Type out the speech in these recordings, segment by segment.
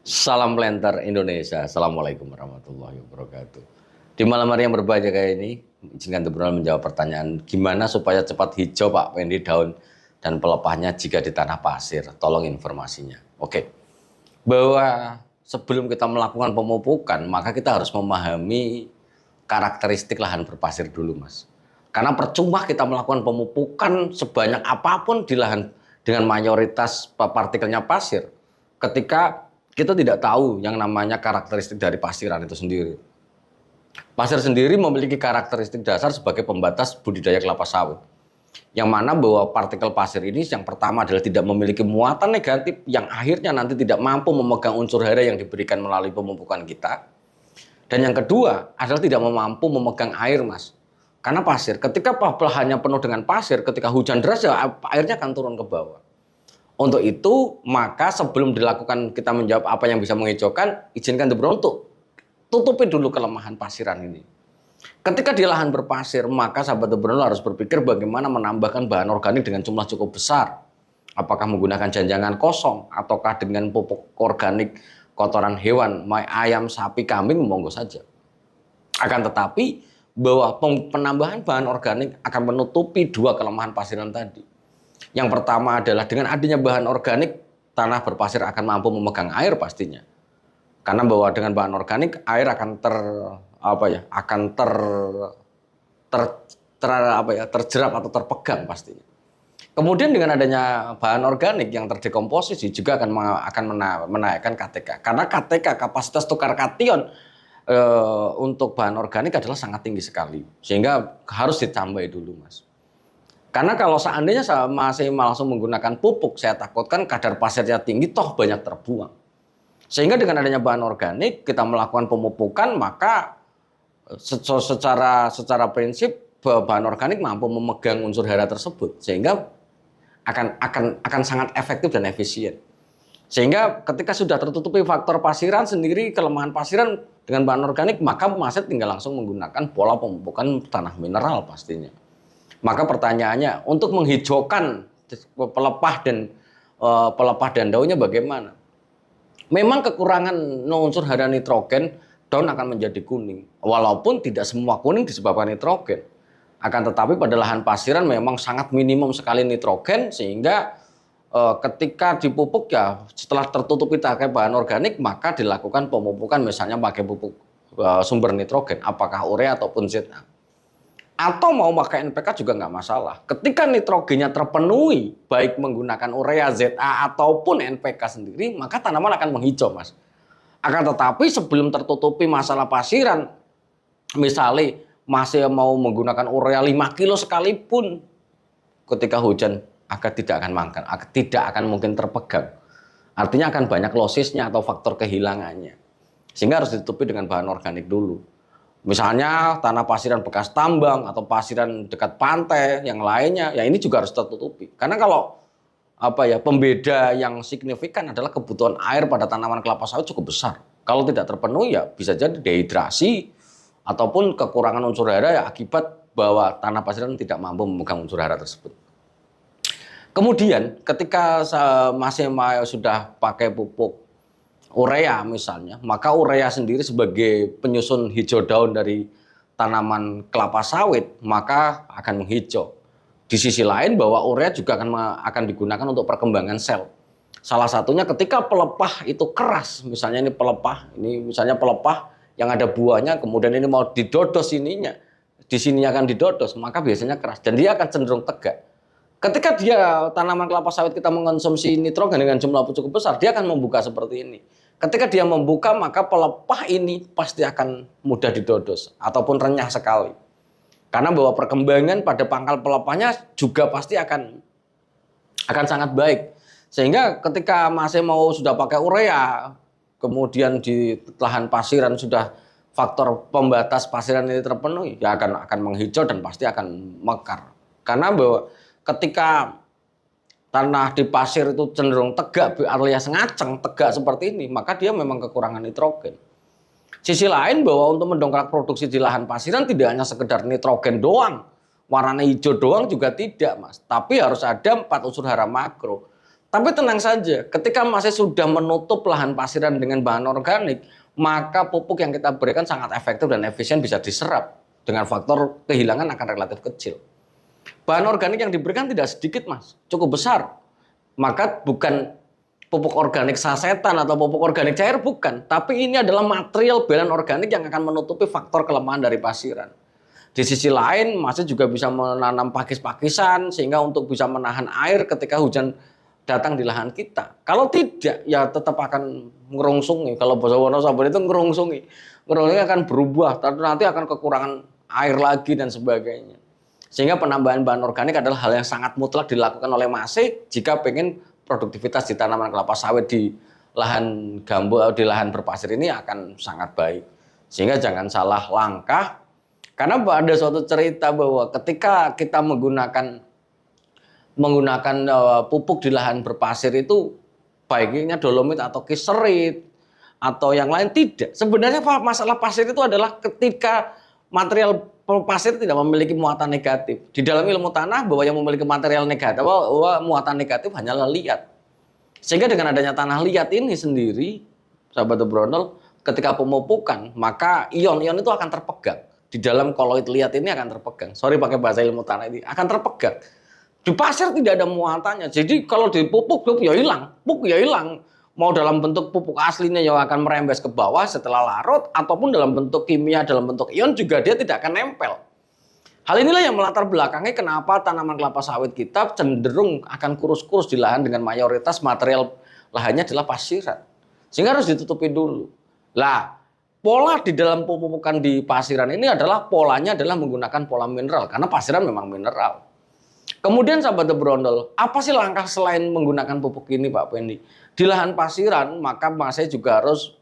Salam Planter Indonesia. Assalamualaikum warahmatullahi wabarakatuh. Di malam hari yang berbahagia kayak ini, izinkan Tebrol menjawab pertanyaan gimana supaya cepat hijau Pak Wendy daun dan pelepahnya jika di tanah pasir. Tolong informasinya. Oke. Bahwa sebelum kita melakukan pemupukan, maka kita harus memahami karakteristik lahan berpasir dulu, Mas. Karena percuma kita melakukan pemupukan sebanyak apapun di lahan dengan mayoritas partikelnya pasir, ketika kita tidak tahu yang namanya karakteristik dari pasiran itu sendiri. Pasir sendiri memiliki karakteristik dasar sebagai pembatas budidaya kelapa sawit. Yang mana bahwa partikel pasir ini yang pertama adalah tidak memiliki muatan negatif yang akhirnya nanti tidak mampu memegang unsur hara yang diberikan melalui pemupukan kita. Dan yang kedua adalah tidak mampu memegang air, Mas. Karena pasir, ketika lahannya penuh dengan pasir, ketika hujan deras ya airnya akan turun ke bawah. Untuk itu, maka sebelum dilakukan kita menjawab apa yang bisa menghijaukan, izinkan The Brown untuk tutupi dulu kelemahan pasiran ini. Ketika di lahan berpasir, maka sahabat The Brown harus berpikir bagaimana menambahkan bahan organik dengan jumlah cukup besar. Apakah menggunakan janjangan kosong, ataukah dengan pupuk organik kotoran hewan, ayam, sapi, kambing, monggo saja. Akan tetapi, bahwa penambahan bahan organik akan menutupi dua kelemahan pasiran tadi. Yang pertama adalah dengan adanya bahan organik, tanah berpasir akan mampu memegang air pastinya. Karena bahwa dengan bahan organik, air akan terjerap atau terpegang pastinya. Kemudian dengan adanya bahan organik yang terdekomposisi juga akan menaikkan KTK. Karena KTK, kapasitas tukar kation untuk bahan organik adalah sangat tinggi sekali. Sehingga harus ditambahi dulu, Mas. Karena kalau seandainya saya masih langsung menggunakan pupuk, saya takutkan kadar pasirnya tinggi, toh banyak terbuang. Sehingga dengan adanya bahan organik, kita melakukan pemupukan, maka secara prinsip bahan organik mampu memegang unsur hara tersebut, sehingga akan sangat efektif dan efisien. Sehingga ketika sudah tertutupi faktor pasiran sendiri, kelemahan pasiran dengan bahan organik, maka Mas tinggal langsung menggunakan pola pemupukan tanah mineral pastinya. Maka pertanyaannya, untuk menghijaukan pelepah dan daunnya bagaimana? Memang kekurangan unsur hara nitrogen, daun akan menjadi kuning. Walaupun tidak semua kuning disebabkan nitrogen. Akan tetapi pada lahan pasiran memang sangat minimum sekali nitrogen, sehingga ketika dipupuk ya setelah tertutupi pakai bahan organik, maka dilakukan pemupukan misalnya pakai pupuk sumber nitrogen, apakah urea ataupun ZA. Atau mau pakai NPK juga nggak masalah. Ketika nitrogennya terpenuhi, baik menggunakan urea, ZA ataupun NPK sendiri, maka tanaman akan menghijau, Mas. Akan tetapi sebelum tertutupi masalah pasiran, misalnya masih mau menggunakan urea 5 kilo sekalipun, ketika hujan tidak akan mungkin terpegang. Artinya akan banyak losisnya atau faktor kehilangannya. Sehingga harus ditutupi dengan bahan organik dulu. Misalnya tanah pasiran bekas tambang atau pasiran dekat pantai yang lainnya, ya ini juga harus tertutupi. Karena kalau pembeda yang signifikan adalah kebutuhan air pada tanaman kelapa sawit cukup besar. Kalau tidak terpenuhi ya bisa jadi dehidrasi ataupun kekurangan unsur hara ya akibat bahwa tanah pasiran tidak mampu memegang unsur hara tersebut. Kemudian ketika masih sudah pakai pupuk urea misalnya, maka urea sendiri sebagai penyusun hijau daun dari tanaman kelapa sawit, maka akan menghijau. Di sisi lain bahwa urea juga akan digunakan untuk perkembangan sel. Salah satunya ketika pelepah itu keras, misalnya ini misalnya pelepah yang ada buahnya, kemudian ini mau didodos di sini akan didodos, maka biasanya keras dan dia akan cenderung tegak. Ketika tanaman kelapa sawit kita mengonsumsi nitrogen dengan jumlah cukup besar, dia akan membuka seperti ini. Ketika dia membuka, maka pelepah ini pasti akan mudah didodos ataupun renyah sekali. Karena bahwa perkembangan pada pangkal pelepahnya juga pasti akan sangat baik. Sehingga ketika masih sudah pakai urea, kemudian di lahan pasiran sudah faktor pembatas pasiran ini terpenuhi, ya akan menghijau dan pasti akan mekar. Karena bahwa ketika tanah di pasir itu cenderung tegak alias ngaceng, tegak seperti ini, maka dia memang kekurangan nitrogen. Sisi lain bahwa untuk mendongkrak produksi di lahan pasiran tidak hanya sekedar nitrogen doang, warna hijau doang juga tidak, Mas. Tapi harus ada 4 unsur hara makro. Tapi tenang saja, ketika masih sudah menutup lahan pasiran dengan bahan organik, maka pupuk yang kita berikan sangat efektif dan efisien, bisa diserap dengan faktor kehilangan akan relatif kecil. Bahan organik yang diberikan tidak sedikit Mas, cukup besar. Maka bukan pupuk organik sasetan atau pupuk organik cair, bukan. Tapi ini adalah material balen organik yang akan menutupi faktor kelemahan dari pasiran. Di sisi lain, masih juga bisa menanam pakis-pakisan sehingga untuk bisa menahan air ketika hujan datang di lahan kita. Kalau tidak, ya tetap akan ngerungsungi. Kalau bahasa Wonosobo itu ngerungsungi. Ngerungsungi akan berubah, nanti akan kekurangan air lagi dan sebagainya. Sehingga penambahan bahan organik adalah hal yang sangat mutlak dilakukan oleh Mase jika pengen produktivitas di tanaman kelapa sawit di lahan gambut atau di lahan berpasir ini akan sangat baik. Sehingga jangan salah langkah, karena ada suatu cerita bahwa ketika kita menggunakan pupuk di lahan berpasir itu baiknya dolomit atau kiserit atau yang lain, tidak. Sebenarnya masalah pasir itu adalah ketika material pasir tidak memiliki muatan negatif. Di dalam ilmu tanah bahwa yang memiliki material negatif, bahwa muatan negatif hanyalah liat. Sehingga dengan adanya tanah liat ini sendiri, sahabat The Brondol, ketika pemupukan, maka ion-ion itu akan terpegang. Di dalam koloid liat ini akan terpegang. Sorry pakai bahasa ilmu tanah ini, akan terpegang. Di pasir tidak ada muatannya. Jadi kalau dipupuk ya hilang, pupuk ya hilang. Mau dalam bentuk pupuk aslinya yang akan merembes ke bawah setelah larut, ataupun dalam bentuk kimia, dalam bentuk ion juga dia tidak akan nempel. Hal inilah yang melatar belakangi kenapa tanaman kelapa sawit kita cenderung akan kurus-kurus di lahan dengan mayoritas material lahannya adalah pasiran. Sehingga harus ditutupi dulu. Lah, pola di dalam pemupukan di pasiran ini adalah polanya adalah menggunakan pola mineral, karena pasiran memang mineral. Kemudian sahabat The Brondol, apa sih langkah selain menggunakan pupuk ini Pak Pendi? Di lahan pasiran maka saya juga harus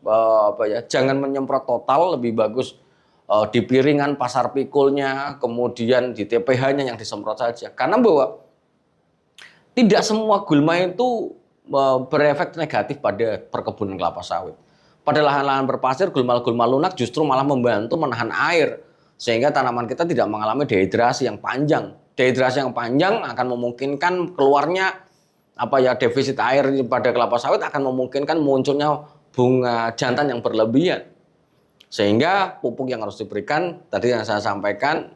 jangan menyemprot total, lebih bagus di piringan pasar pikulnya, kemudian di TPH-nya yang disemprot saja. Karena bahwa tidak semua gulma itu berefek negatif pada perkebunan kelapa sawit. Pada lahan-lahan berpasir, gulma-gulma lunak justru malah membantu menahan air sehingga tanaman kita tidak mengalami dehidrasi yang panjang. Dehidrasi yang panjang akan memungkinkan keluarnya defisit air pada kelapa sawit, akan memungkinkan munculnya bunga jantan yang berlebihan. Sehingga pupuk yang harus diberikan tadi yang saya sampaikan,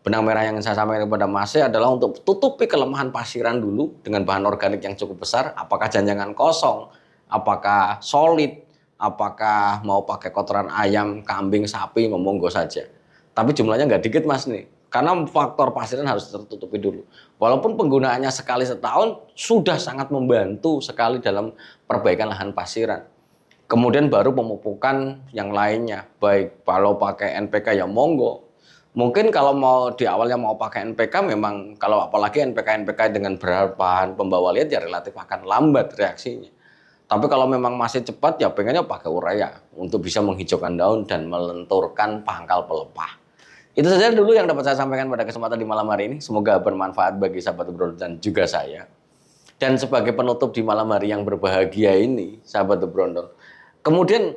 benang merah yang saya sampaikan kepada Mas adalah untuk tutupi kelemahan pasiran dulu dengan bahan organik yang cukup besar, apakah janjangan kosong, apakah solid, apakah mau pakai kotoran ayam, kambing, sapi, monggo saja. Tapi jumlahnya nggak dikit Mas nih. Karena faktor pasiran harus tertutupi dulu. Walaupun penggunaannya sekali setahun sudah sangat membantu sekali dalam perbaikan lahan pasiran. Kemudian baru pemupukan yang lainnya. Baik kalau pakai NPK ya monggo. Mungkin kalau mau di awalnya mau pakai NPK, memang kalau apalagi NPK dengan bahan pembawa liat ya relatif akan lambat reaksinya. Tapi kalau memang masih cepat ya pengennya pakai urea untuk bisa menghijaukan daun dan melenturkan pangkal pelepah. Itu saja dulu yang dapat saya sampaikan pada kesempatan di malam hari ini. Semoga bermanfaat bagi sahabat The Brondol dan juga saya. Dan sebagai penutup di malam hari yang berbahagia ini, sahabat The Brondol, kemudian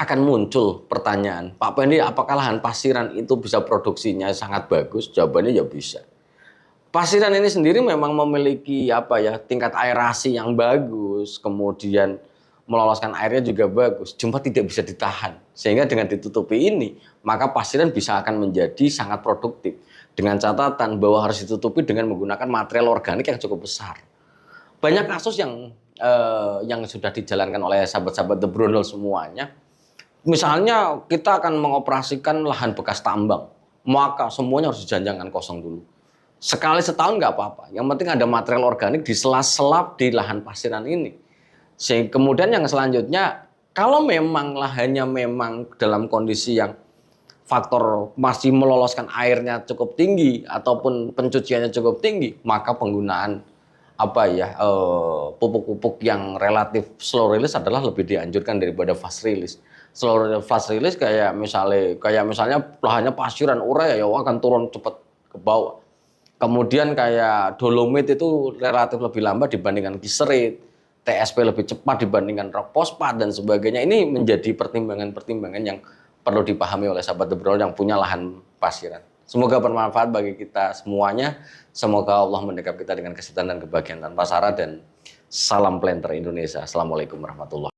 akan muncul pertanyaan, Pak Pendi, apakah lahan pasiran itu bisa produksinya sangat bagus? Jawabannya ya bisa. Pasiran ini sendiri memang memiliki tingkat aerasi yang bagus, kemudian meloloskan airnya juga bagus, cuma tidak bisa ditahan. Sehingga dengan ditutupi ini, maka pasiran bisa akan menjadi sangat produktif. Dengan catatan bahwa harus ditutupi dengan menggunakan material organik yang cukup besar. Banyak kasus yang sudah dijalankan oleh sahabat-sahabat The Brondol semuanya. Misalnya kita akan mengoperasikan lahan bekas tambang, maka semuanya harus dijanjankan kosong dulu. Sekali setahun nggak apa-apa, yang penting ada material organik di sela-sela di lahan pasiran ini. Kemudian yang selanjutnya, kalau memang lahannya memang dalam kondisi yang faktor masih meloloskan airnya cukup tinggi ataupun pencuciannya cukup tinggi, maka penggunaan pupuk-pupuk yang relatif slow release adalah lebih dianjurkan daripada fast release. Fast release kayak misalnya lahannya pasiran, urea ya akan turun cepat ke bawah. Kemudian kayak dolomit itu relatif lebih lambat dibandingkan kiserit. TSP lebih cepat dibandingkan rock fosfat dan sebagainya. Ini menjadi pertimbangan-pertimbangan yang perlu dipahami oleh sahabat The Brondol yang punya lahan pasiran. Semoga bermanfaat bagi kita semuanya. Semoga Allah mendekap kita dengan kesehatan dan kebahagiaan tanpa syarat. Dan Salam Planter Indonesia. Assalamualaikum warahmatullahi wabarakatuh.